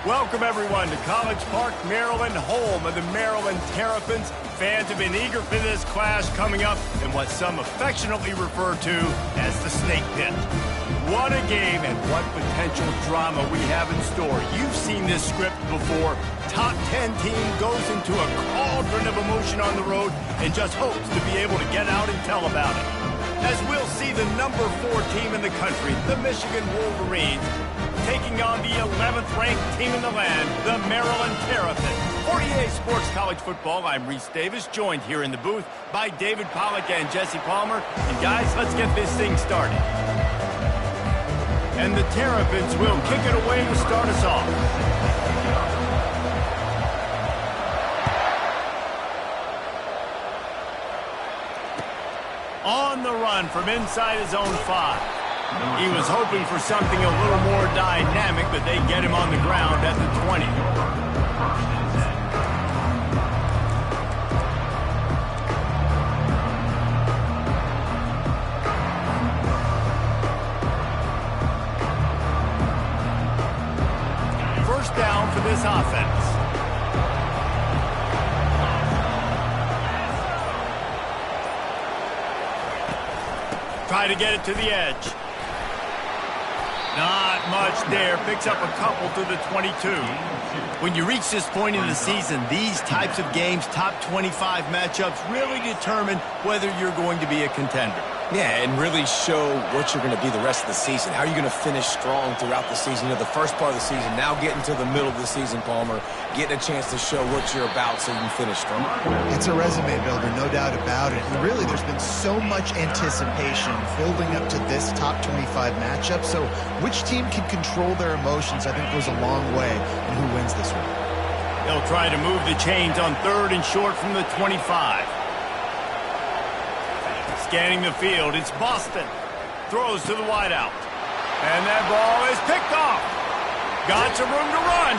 Welcome, everyone, to College Park, Maryland, home of the Maryland Terrapins. Fans have been eager for this clash coming up in what some affectionately refer to as the Snake Pit. What a game and what potential drama we have in store. You've seen this script before. Top 10 team goes into a cauldron of emotion on the road and just hopes to be able to get out and tell about it. As we'll see the number 4 team in the country, the Michigan Wolverines, taking on the 11th ranked team in the land, the Maryland Terrapins. 48 Sports College Football, I'm Reese Davis, joined here in the booth by David Pollack and Jesse Palmer. And guys, let's get this thing started. And the Terrapins will kick it away to start us off. On the run from inside his own 5. He was hoping for something a little more dynamic, but they get him on the ground at the 20. First down for this offense. Try to get it to the edge. Not much there. Picks up a couple to the 22. When you reach this point in the season, these types of games, top 25 matchups, really determine whether you're going to be a contender. Yeah, and really show what you're going to be the rest of the season. How are you going to finish strong throughout the season? You know, the first part of the season, now getting to the middle of the season, Palmer, getting a chance to show what you're about so you can finish strong. It's a resume builder, no doubt about it. And really, there's been so much anticipation building up to this top 25 matchup. So which team can control their emotions, I think, goes a long way in who wins this one. They'll try to move the chains on 3rd and short from the 25. Scanning the field, it's Boston. Throws to the wideout. And that ball is picked off. Got some room to run.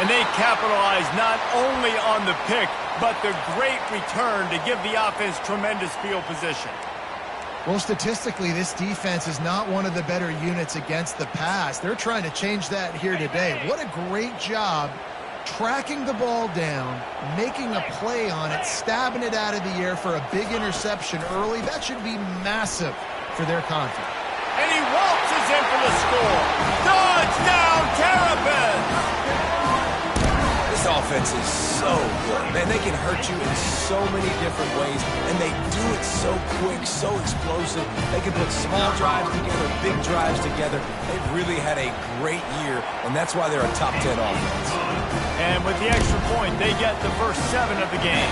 And they capitalize not only on the pick, but the great return to give the offense tremendous field position. Well, statistically, this defense is not one of the better units against the pass. They're trying to change that here today. What a great job tracking the ball down, making a play on it, stabbing it out of the air for a big interception early. That should be massive for their confidence. And he waltzes in for the score. Touchdown, Terrapins! This offense is so good. Man, they can hurt you in so many different ways, and they do it so quick, so explosive. They can put small drives together, big drives together. They've really had a great year, and that's why they're a top 10 offense. And with the extra point, they get the first 7 of the game.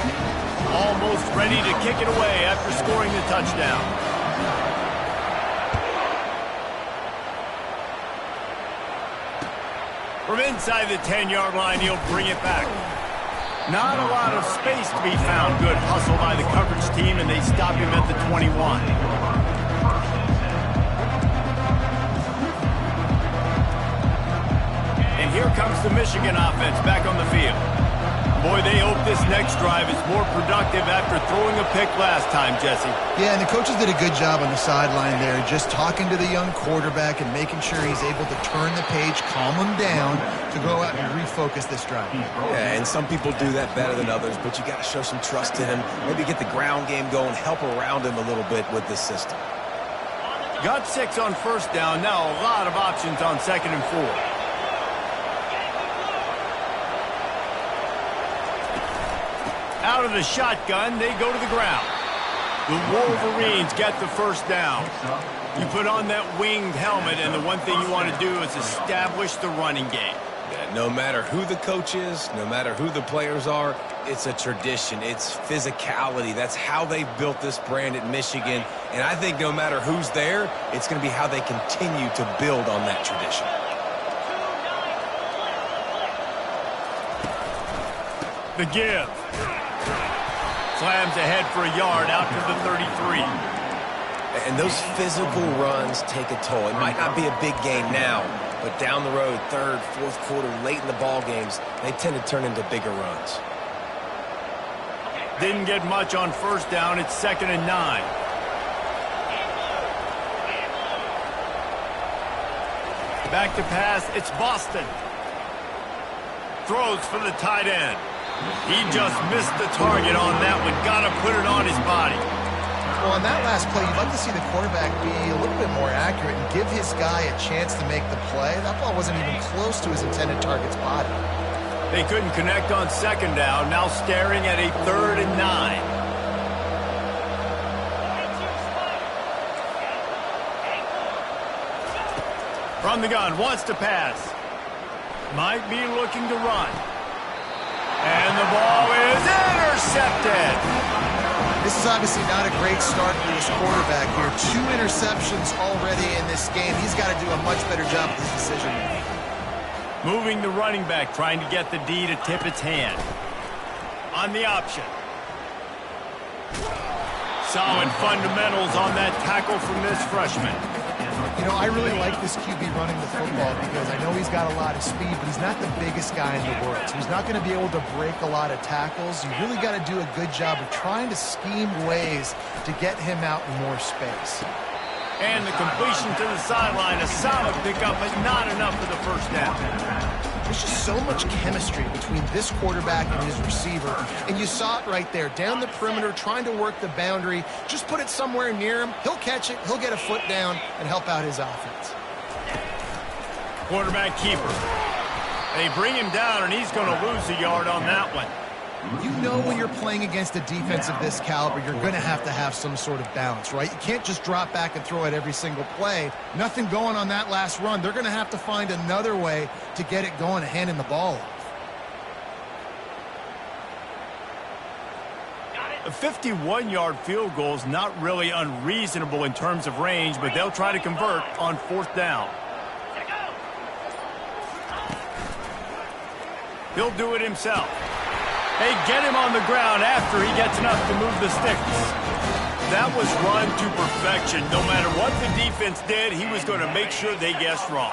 Almost ready to kick it away after scoring the touchdown. From inside the 10-yard line, he'll bring it back. Not a lot of space to be found. Good hustle by the coverage team, and they stop him at the 21. And here comes the Michigan offense back on the field. Boy, they hope this next drive is more productive after throwing a pick last time, Jesse. Yeah, and the coaches did a good job on the sideline there, just talking to the young quarterback and making sure he's able to turn the page, calm him down to go out and refocus this drive. Yeah, and some people do that better than others, but you got to show some trust in him. Maybe get the ground game going, help around him a little bit with this system. Got 6 on first down. Now a lot of options on 2nd and 4. Out of the shotgun, they go to the ground. The Wolverines get the first down. You put on that winged helmet, and the one thing you want to do is establish the running game. Yeah, no matter who the coach is, no matter who the players are, it's a tradition. It's physicality. That's how they built this brand at Michigan. And I think no matter who's there, it's going to be how they continue to build on that tradition. The give. Slams ahead for a yard out to the 33. And those physical runs take a toll. It might not be a big game now, but down the road, 3rd, 4th quarter, late in the ball games, they tend to turn into bigger runs. Didn't get much on first down. It's 2nd and 9. Back to pass. It's Boston. throws for the tight end. He just missed the target on that one. Got to put it on his body. Well, on that last play, you'd like to see the quarterback be a little bit more accurate and give his guy a chance to make the play. That ball wasn't even close to his intended target's body. They couldn't connect on second down. Now staring at a 3rd and 9. From the gun, wants to pass. Might be looking to run. And the ball is intercepted. This is obviously not a great start for this quarterback here. 2 interceptions already in this game. He's got to do a much better job with his decision making. Moving the running back, trying to get the D to tip its hand. On the option. Solid fundamentals on that tackle from this freshman. You know, I really like this QB running the football because I know he's got a lot of speed, but he's not the biggest guy in the world. So he's not going to be able to break a lot of tackles. You really got to do a good job of trying to scheme ways to get him out in more space. And the completion to the sideline, a solid pickup, but not enough for the first down. There's just so much chemistry between this quarterback and his receiver. And you saw it right there, down the perimeter, trying to work the boundary. Just put it somewhere near him. He'll catch it, he'll get a foot down, and help out his offense. Quarterback keeper. They bring him down, and he's going to lose a yard on that one. You know when you're playing against a defense of this caliber, you're going to have some sort of balance, right? You can't just drop back and throw it every single play. Nothing going on that last run. They're going to have to find another way to get it going and handing the ball off. A 51-yard field goal is not really unreasonable in terms of range, but they'll try to convert on 4th down. He'll do it himself. They get him on the ground after he gets enough to move the sticks. That was run to perfection. No matter what the defense did, he was going to make sure they guessed wrong.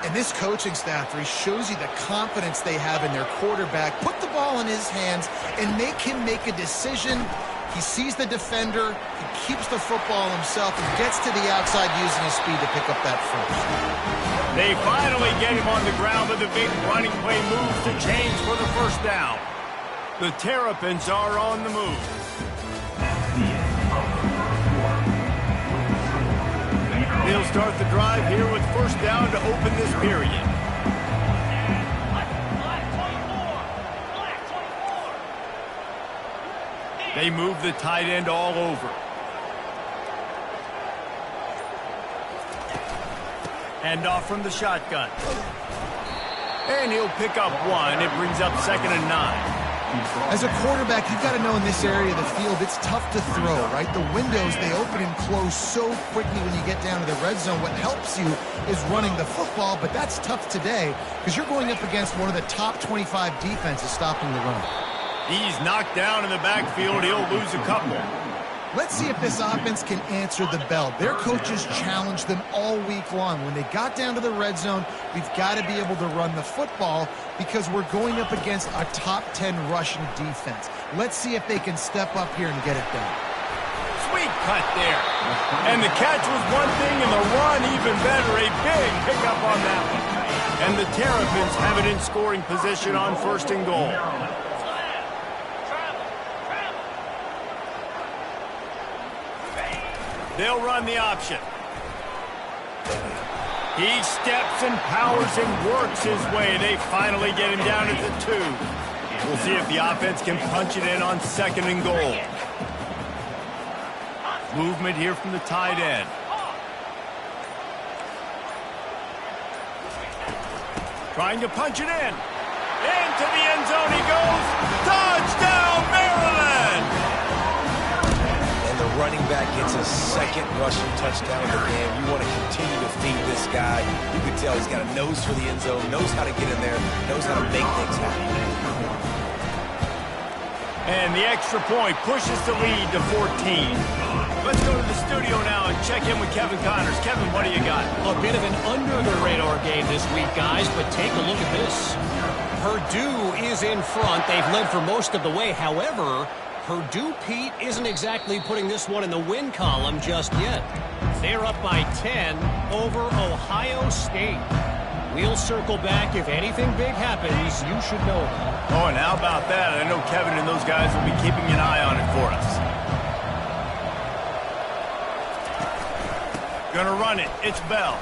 And this coaching staff really shows you the confidence they have in their quarterback. Put the ball in his hands and make him make a decision. He sees the defender, he keeps the football himself, and gets to the outside using his speed to pick up that first. They finally get him on the ground, but the big running play moves to change for the first down. The Terrapins are on the move. They'll start the drive here with first down to open this period. They move the tight end all over. Hand off from the shotgun. And he'll pick up 1. It brings up 2nd and 9. As a quarterback, you've got to know in this area of the field, it's tough to throw, right? The windows, they open and close so quickly when you get down to the red zone. What helps you is running the football, but that's tough today because you're going up against one of the top 25 defenses stopping the run. He's knocked down in the backfield. He'll lose a couple. Let's see if this offense can answer the bell. Their coaches challenged them all week long. When they got down to the red zone, we've got to be able to run the football because we're going up against a top 10 rushing defense. Let's see if they can step up here and get it done. Sweet cut there. And the catch was one thing, and the run even better. A big pickup on that one. And the Terrapins have it in scoring position on 1st and goal. They'll run the option. He steps and powers and works his way. They finally get him down at the 2. We'll see if the offense can punch it in on 2nd and goal. Movement here from the tight end. Trying to punch it in. Into the end zone he goes. Touchdown, Maryland! Running back gets a 2nd rushing touchdown of the game. You want to continue to feed this guy. You can tell he's got a nose for the end zone, knows how to get in there, knows how to make things happen. And the extra point pushes the lead to 14. Let's go to the studio now and check in with Kevin Connors. Kevin, what do you got? A bit of an under-the-radar game this week, guys, but take a look at this. Purdue is in front. They've led for most of the way. However, Purdue, Pete, isn't exactly putting this one in the win column just yet. They're up by 10 over Ohio State. We'll circle back. If anything big happens, you should know about it. Oh, and how about that? I know Kevin and those guys will be keeping an eye on it for us. Gonna run it. It's Bell.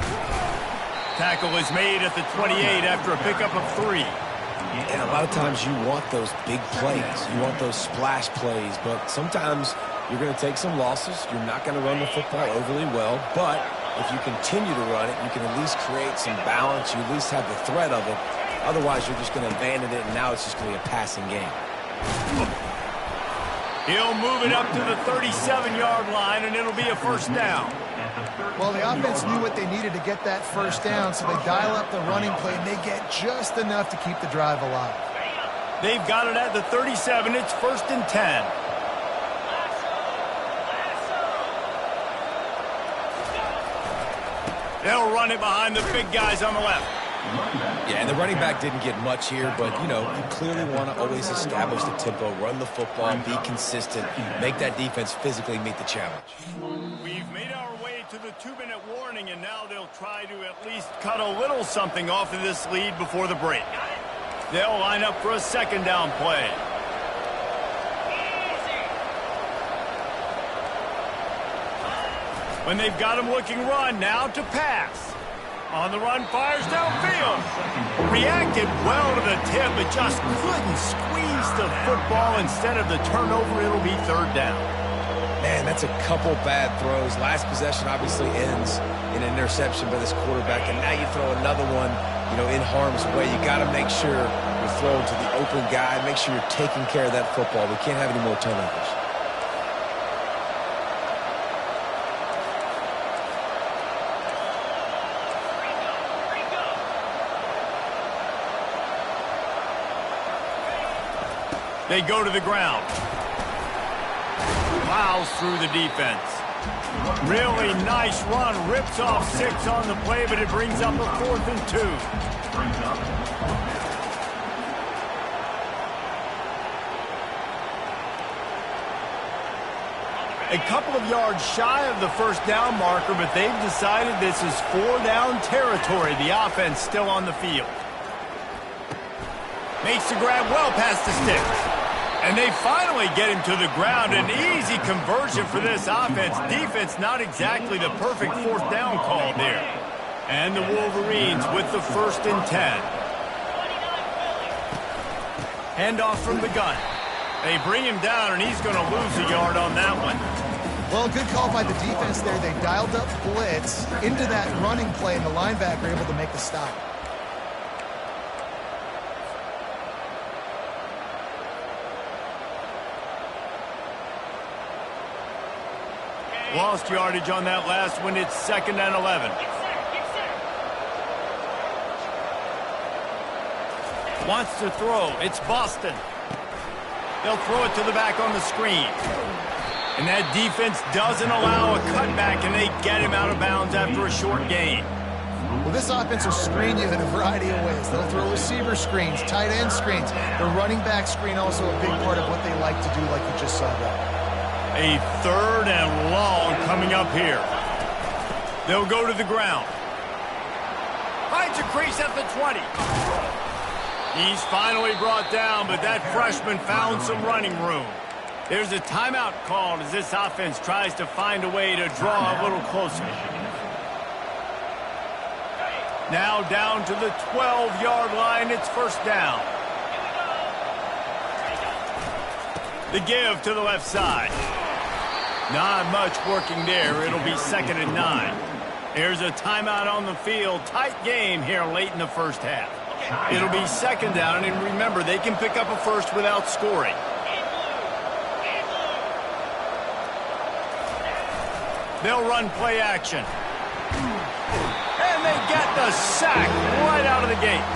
Tackle is made at the 28 after a pickup of 3. And a lot of times you want those big plays. You want those splash plays. But sometimes you're going to take some losses. You're not going to run the football overly well. But if you continue to run it, you can at least create some balance. You at least have the threat of it. Otherwise, you're just going to abandon it, and now it's just going to be a passing game. He'll move it up to the 37-yard line, and it'll be a first down. Well, the offense knew what they needed to get that first down, so they dial up the running play, and they get just enough to keep the drive alive. They've got it at the 37. It's 1st and 10. They'll run it behind the big guys on the left. Yeah, and the running back didn't get much here, but, you know, you clearly want to always establish the tempo, run the football, be consistent, make that defense physically meet the challenge. We've made our way to the 2-minute warning, and now they'll try to at least cut a little something off of this lead before the break. They'll line up for a 2nd down play. When they've got him looking run, now to pass. On the run, fires downfield. Reacted well to the tip, but just couldn't squeeze the football. Instead of the turnover, it'll be 3rd down. Man, that's a couple bad throws. Last possession obviously ends in an interception by this quarterback, and now you throw another one, you know, in harm's way. You got to make sure you're throwing to the open guy. Make sure you're taking care of that football. We can't have any more turnovers. They go to the ground. Plows through the defense. Really nice run. Rips off 6 on the play, but it brings up a 4th and 2. A couple of yards shy of the first down marker, but they've decided this is 4-down territory. The offense still on the field. Makes the grab well past the sticks. And they finally get him to the ground. An easy conversion for this offense. Defense not exactly the perfect 4th down call there. And the Wolverines with the 1st and 10. Handoff from the gun. They bring him down, and he's going to lose a yard on that one. Well, good call by the defense there. They dialed up blitz into that running play, and the linebacker able to make the stop. Lost yardage on that last one. It's 2nd and 11. Wants to throw. It's Boston. They'll throw it to the back on the screen. And that defense doesn't allow a cutback, and they get him out of bounds after a short gain. Well, this offense will screen you in a variety of ways. They'll throw receiver screens, tight end screens. The running back screen also a big part of what they like to do, like you just saw there. A 3rd and long coming up here. They'll go to the ground. Finds a crease at the 20. He's finally brought down, but that freshman found some running room. There's a timeout called as this offense tries to find a way to draw a little closer. Now down to the 12-yard line. It's 1st down. The give to the left side. Not much working there. It'll be 2nd and 9. There's a timeout on the field. Tight game here late in the first half. It'll be 2nd down, and remember, they can pick up a first without scoring. They'll run play action. And they get the sack right out of the gate.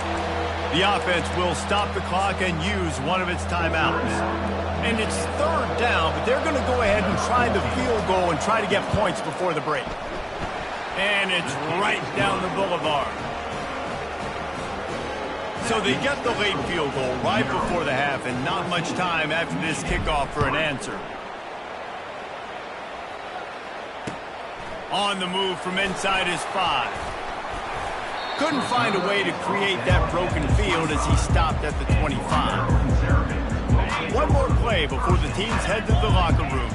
The offense will stop the clock and use one of its timeouts. And it's 3rd down, but they're going to go ahead and try the field goal and try to get points before the break. And it's right down the boulevard. So they get the late field goal right before the half, and not much time after this kickoff for an answer. On the move from inside his 5. Couldn't find a way to create that broken field as he stopped at the 25. One more play before the teams head to the locker rooms.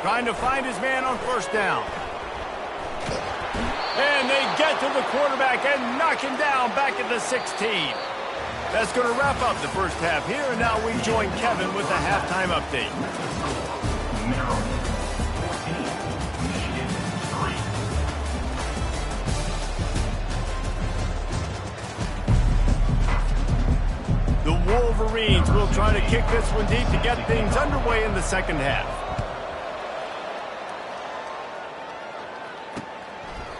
Trying to find his man on first down. And they get to the quarterback and knock him down back at the 16. That's going to wrap up the first half here, and now we join Kevin with the halftime update. The Wolverines will try to kick this one deep to get things underway in the second half.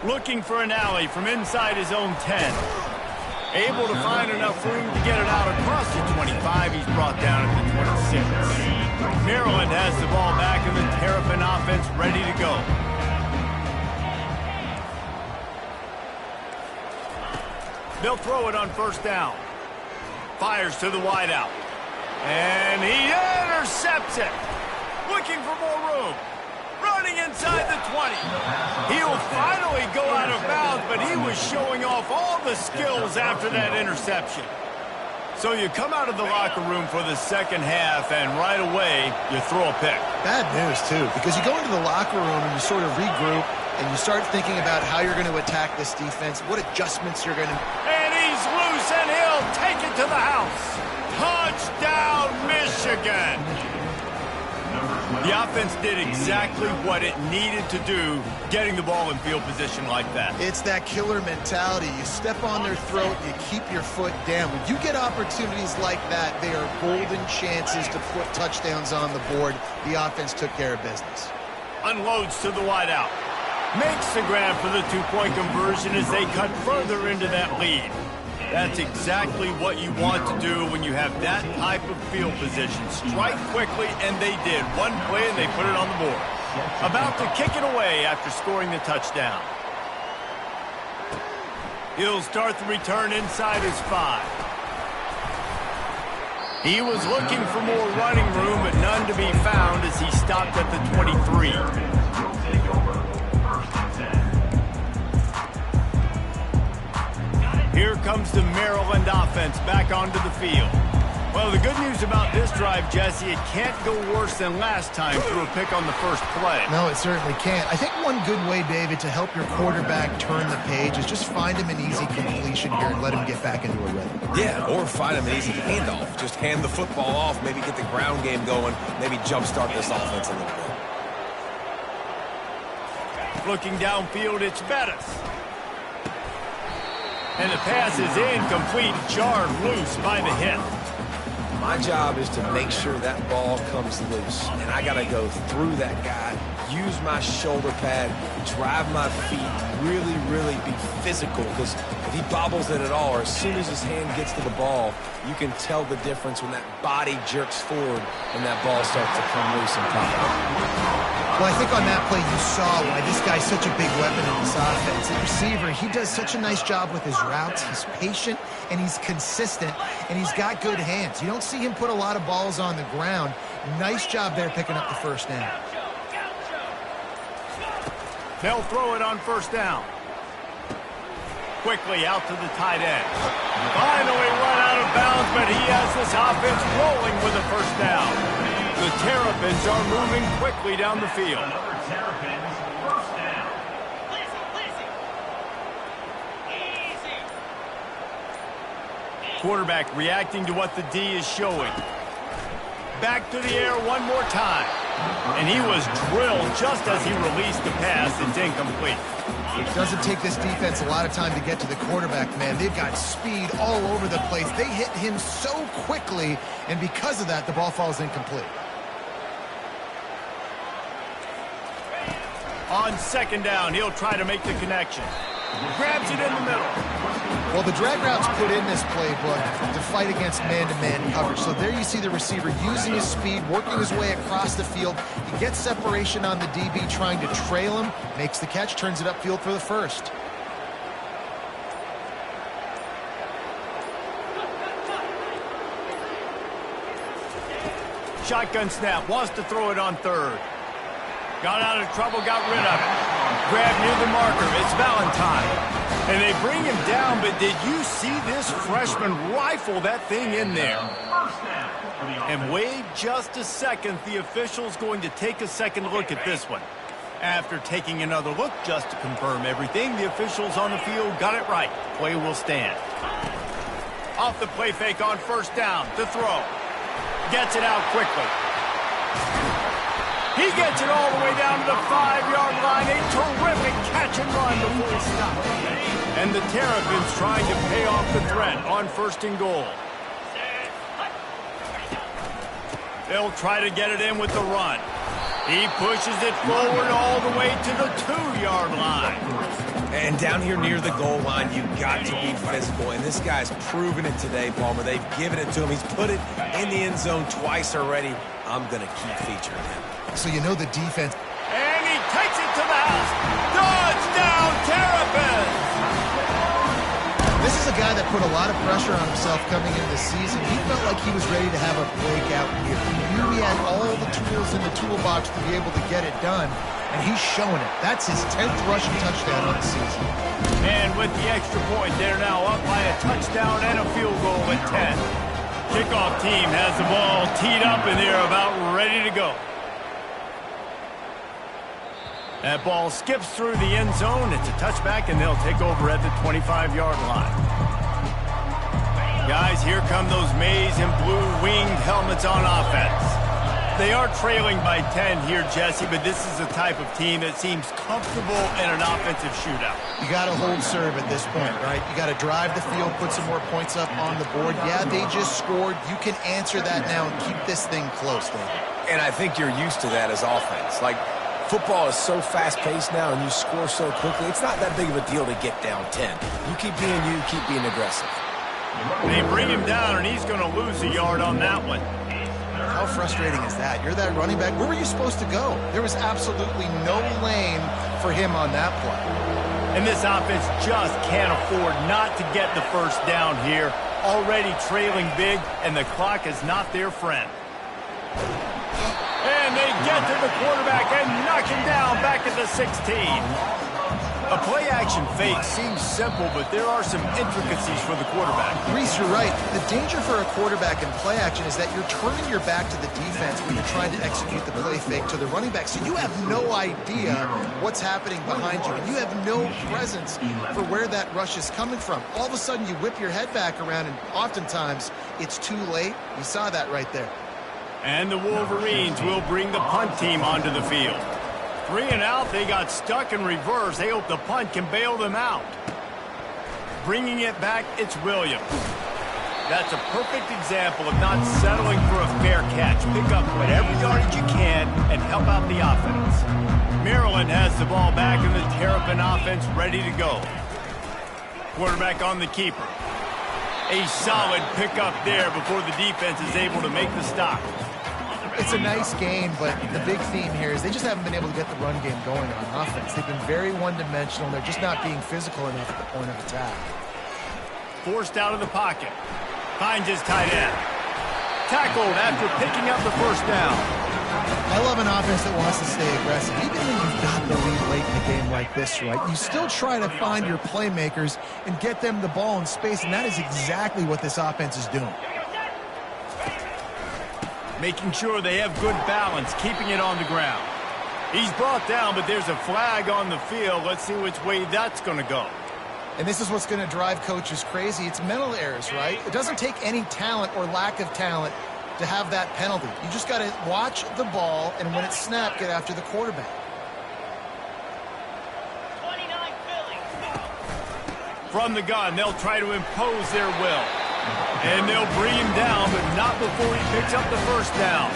Looking for an alley from inside his own 10. Able to find enough room to get it out across the 25. He's brought down at the 26. Maryland has the ball back and the Terrapin offense ready to go. They'll throw it on first down. Fires to the wideout. And he intercepts it. Looking for more room. Running inside the 20. He'll finally go out of bounds, but he was showing off all the skills after that interception. So you come out of the locker room for the second half, and right away, you throw a pick. Bad news, too, because you go into the locker room and you sort of regroup, and you start thinking about how you're going to attack this defense, what adjustments you're going to... And he's loose, and he'll take it to the house. Touchdown, Michigan! The offense did exactly what it needed to do, getting the ball in field position like that. It's that killer mentality. You step on their throat, you keep your foot down. When you get opportunities like that, they are golden chances to put touchdowns on the board. The offense took care of business. Unloads to the wideout. Makes the grab for the two-point conversion as they cut further into that lead. That's exactly what you want to do when you have that type of field position. Strike quickly, and they did. One play, and they put it on the board. About to kick it away after scoring the touchdown. He'll start the return inside his 5. He was looking for more running room, but none to be found as he stopped at the 23. Here comes the Maryland offense back onto the field. Well, the good news about this drive, Jesse, it can't go worse than last time through a pick on the first play. No, it certainly can't. I think one good way, David, to help your quarterback turn the page is just find him an easy completion here and let him get back into a rhythm. Yeah, or find him an easy handoff. Just hand the football off, maybe get the ground game going, maybe jumpstart this offense a little bit. Looking downfield, it's Bettis. And the pass is incomplete, jarred loose by the hit. My job is to make sure that ball comes loose. And I got to go through that guy, use my shoulder pad, drive my feet, really, really be physical. Because if he bobbles it at all, or as soon as his hand gets to the ball, you can tell the difference when that body jerks forward and that ball starts to come loose and pop out. Well, I think on that play you saw why this guy's such a big weapon in this offense. The receiver, he does such a nice job with his routes. He's patient, and he's consistent, and he's got good hands. You don't see him put a lot of balls on the ground. Nice job there picking up the first down. They'll throw it on first down. Quickly out to the tight end. Finally run out of bounds, but he has this offense rolling with a first down. The Terrapins are moving quickly down the field. Quarterback reacting to what the D is showing. Back to the air one more time. And he was drilled just as he released the pass. It's incomplete. It doesn't take this defense a lot of time to get to the quarterback, man. They've got speed all over the place. They hit him so quickly, and because of that, the ball falls incomplete. On second down, he'll try to make the connection. Grabs it in the middle. Well, the drag route's put in this playbook to fight against man-to-man coverage. So there you see the receiver using his speed, working his way across the field. He gets separation on the DB, trying to trail him, makes the catch, turns it upfield for the first. Shotgun snap, wants to throw it on third. Got out of trouble, got rid of it. Grab near the marker, it's Valentine. And they bring him down, but did you see this freshman rifle that thing in there? And wait just a second, the official's going to take a second look at this one. After taking another look just to confirm everything, the officials on the field got it right. Play will stand. Off the play fake on first down, the throw. Gets it out quickly. He gets it all the way down to the 5-yard line. A terrific catch and run before he stops. And the Terrapins trying to pay off the threat on first and goal. They'll try to get it in with the run. He pushes it forward all the way to the 2-yard line. And down here near the goal line, you've got to be physical. And this guy's proven it today, Palmer. They've given it to him. He's put it in the end zone twice already. I'm going to keep featuring him. So you know the defense. And he takes it to the house. Touchdown, Terrapins! This is a guy that put a lot of pressure on himself coming into the season. He felt like he was ready to have a breakout year. He knew he had all the tools in the toolbox to be able to get it done, and he's showing it. That's his 10th rushing touchdown on the season. And with the extra point, they're now up by a touchdown and a field goal at 10. Kickoff team has the ball teed up, and they're about ready to go. That ball skips through the end zone. It's a touchback, and they'll take over at the 25-yard line. Guys, here come those maize and blue winged helmets on offense. They are trailing by 10 here, Jesse, but this is the type of team that seems comfortable in an offensive shootout. You got to hold serve at this point, right? You got to drive the field, put some more points up on the board. Yeah, they just scored. You can answer that now and keep this thing close, David. And I think you're used to that as offense. Like, football is so fast-paced now, and you score so quickly, it's not that big of a deal to get down 10. You keep being you, keep being aggressive. They bring him down, and he's going to lose a yard on that one. How frustrating is that? You're that running back. Where were you supposed to go? There was absolutely no lane for him on that play. And this offense just can't afford not to get the first down here. Already trailing big, and the clock is not their friend. And they get to the quarterback and knock him down back at the 16. A play-action fake seems simple, but there are some intricacies for the quarterback. Reese, you're right. The danger for a quarterback in play-action is that you're turning your back to the defense when you're trying to execute the play fake to the running back. So you have no idea what's happening behind you, and you have no presence for where that rush is coming from. All of a sudden, you whip your head back around, and oftentimes it's too late. You saw that right there. And the Wolverines will bring the punt team onto the field. 3 and out, they got stuck in reverse. They hope the punt can bail them out. Bringing it back, it's Williams. That's a perfect example of not settling for a fair catch. Pick up whatever yardage you can and help out the offense. Maryland has the ball back and the Terrapin offense ready to go. Quarterback on the keeper. A solid pickup there before the defense is able to make the stop. It's a nice game, but the big theme here is they just haven't been able to get the run game going on offense. They've been very one-dimensional. They're just not being physical enough at the point of attack. Forced out of the pocket. Finds his tight end. Tackled after picking up the first down. I love an offense that wants to stay aggressive. Even when you've got the lead late in a game like this, right, you still try to find your playmakers and get them the ball in space, and that is exactly what this offense is doing. Making sure they have good balance, keeping it on the ground. He's brought down, but there's a flag on the field. Let's see which way that's going to go. And this is what's going to drive coaches crazy. It's mental errors, right? It doesn't take any talent or lack of talent to have that penalty. You just got to watch the ball, and when it's snapped, get after the quarterback. 29 Philly. From the gun, they'll try to impose their will. And they'll bring him down, but not before he picks up the first down.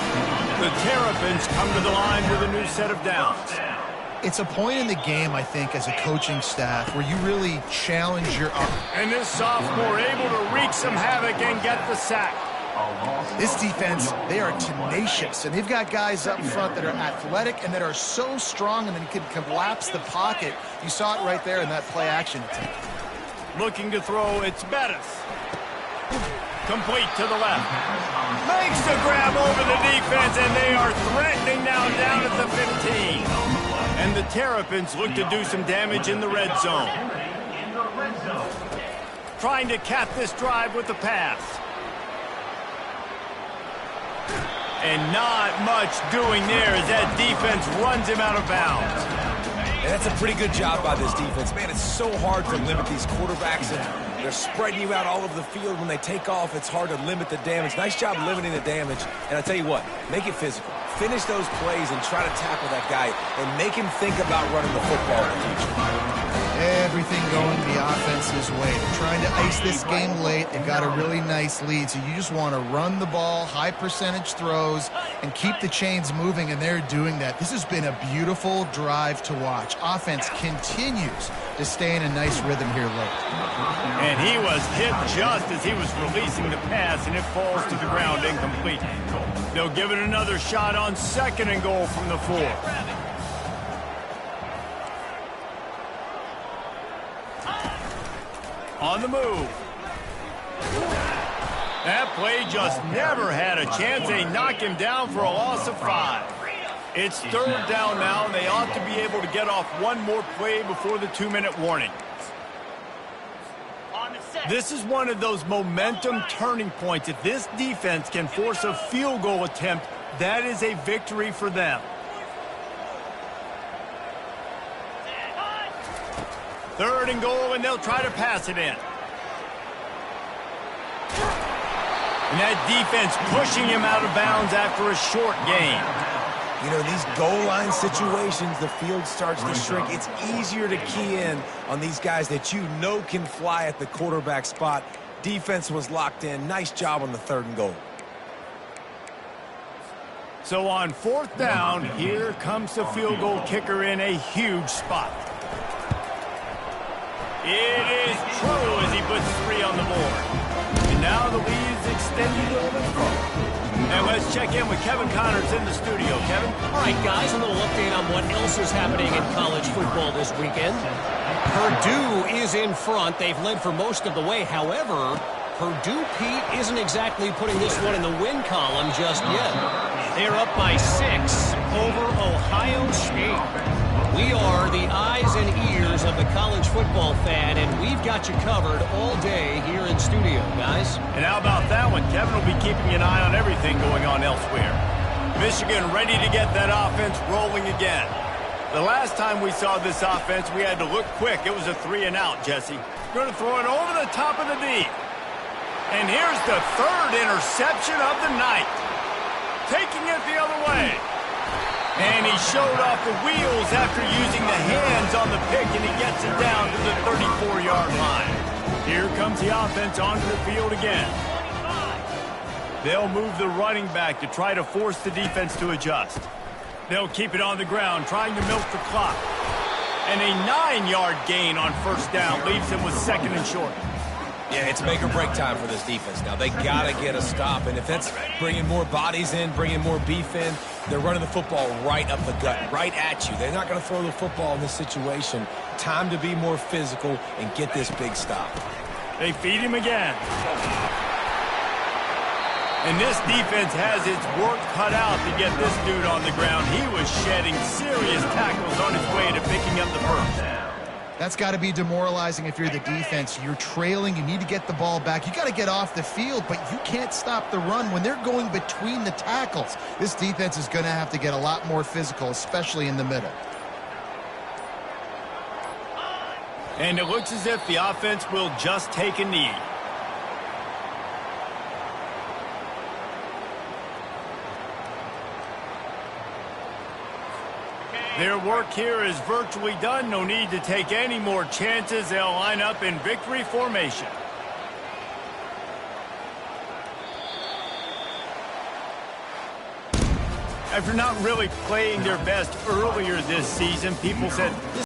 The Terrapins come to the line with a new set of downs. It's a point in the game, I think, as a coaching staff where you really challenge your... And this sophomore able to wreak some havoc and get the sack. This defense, they are tenacious, and they've got guys up front that are athletic and that are so strong and then can collapse the pocket. You saw it right there in that play-action attempt. Looking to throw, it's Bettis. Complete to the left. Makes the grab over the defense, and they are threatening now down at the 15. And the Terrapins look to do some damage in the red zone. Trying to cap this drive with the pass. And not much doing there as that defense runs him out of bounds. And that's a pretty good job by this defense. Man, it's so hard to limit these quarterbacks, and they're spreading you out all over the field. When they take off, it's hard to limit the damage. Nice job limiting the damage. And I tell you what, make it physical. Finish those plays and try to tackle that guy and make him think about running the football in the future. Everything going the offense's way. They're trying to ice this game late. They've got a really nice lead, so you just want to run the ball, high percentage throws, and keep the chains moving, and they're doing that. This has been a beautiful drive to watch. Offense continues to stay in a nice rhythm here late. And he was hit just as he was releasing the pass, and it falls to the ground incomplete. They'll give it another shot on 2nd and goal from the 4. On the move. That play just never had a chance. They knock him down for a loss of 5. It's 3rd down now, and they ought to be able to get off one more play before the 2-minute warning. This is one of those momentum turning points. If this defense can force a field goal attempt, that is a victory for them. 3rd and goal, and they'll try to pass it in. And that defense pushing him out of bounds after a short gain. You know, these goal line situations, the field starts to shrink. It's easier to key in on these guys that you know can fly at the quarterback spot. Defense was locked in. Nice job on the 3rd and goal. So on 4th down, here comes the field goal kicker in a huge spot. It is true as he puts 3 on the board. And now the lead is extended a little bit further. And let's check in with Kevin Connors in the studio. Kevin? All right, guys, a little update on what else is happening in college football this weekend. Purdue is in front. They've led for most of the way. However, Purdue, Pete, isn't exactly putting this one in the win column just yet. They're up by 6 over Ohio State. We are the eyes and ears of the college football fan, and we've got you covered all day here in studio, guys. And how about that one? Kevin will be keeping an eye on everything going on elsewhere. Michigan ready to get that offense rolling again. The last time we saw this offense, we had to look quick. It was a 3-and-out, Jesse. Going to throw it over the top of the D. And here's the 3rd interception of the night. Taking it the other way. And he showed off the wheels after using the hands on the pick, and he gets it down to the 34-yard line. Here comes the offense onto the field again. They'll move the running back to try to force the defense to adjust. They'll keep it on the ground, trying to milk the clock. And a 9-yard gain on 1st down leaves him with 2nd and short. Yeah, it's make or break time for this defense now. They got to get a stop, and if that's bringing more bodies in, bringing more beef in, they're running the football right up the gut, right at you. They're not going to throw the football in this situation. Time to be more physical and get this big stop. They feed him again. And this defense has its work cut out to get this dude on the ground. He was shedding serious tackles on his way to picking up the 1st. That's got to be demoralizing if you're the defense. You're trailing. You need to get the ball back. You got to get off the field, but you can't stop the run when they're going between the tackles. This defense is going to have to get a lot more physical, especially in the middle. And it looks as if the offense will just take a knee. Their work here is virtually done. No need to take any more chances. They'll line up in victory formation. After not really playing their best earlier this season, people said,